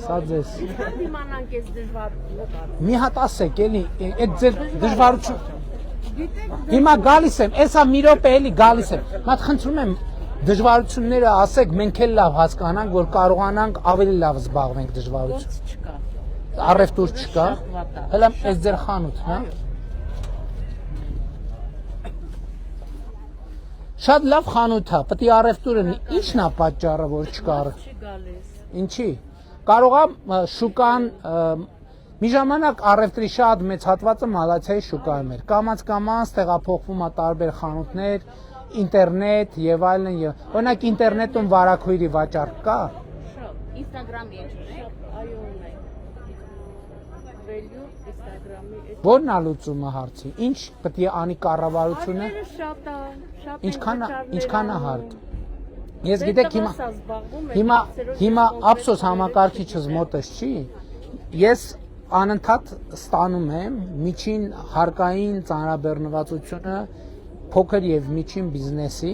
Սա ձեզ։ Դիմանանք էս դժվարությունը։ Մի հատ ասեք, էլի, այդ ձեր դժվարություն։ Հիմա գալիս եմ, էսա մի րոպե էլի գալիս եմ։ Մատ խնդրում եմ դժվարությունները ասեք, մենք էլ լավ հասկանանք, որ կարողանանք ավելի լավ զբաղվենք դժվարություն։ Չկա։ Առևտուր չկա։ Հələ այս ձեր խանութն, հա։ Շատ լավ խանութ է, պետք է առևտուրը ի՞նչն է պատճառը, որ չկա։ Չի գալիս։ Ինչի։ Կարող է շուկան մի ժամանակ առևտրի շատ մեծ հատվածը Մալացիայի շուկայում էր։ Կամաց տեղափոխվում է տարբեր խանութներ, ինտերնետ եւ այլն եւ օրինակ ինտերնետում վարակույրի վաճառք կա։ Շատ Instagram-ի է, շատ այո ունի։ Value Instagram-ի է։ Որն է լուծումը հարցի։ Ինչ պետք է անի կառավարությունը։ Շատ է, շատ Ինչքան է հարկ։ Ես գիտեք հիմա ափսոս համակարգիչս մոտս չի։ Ես անընդհատ ստանում եմ միջին հարկային ծանրաբեռնվածությունը փոքր եւ միջին բիզնեսի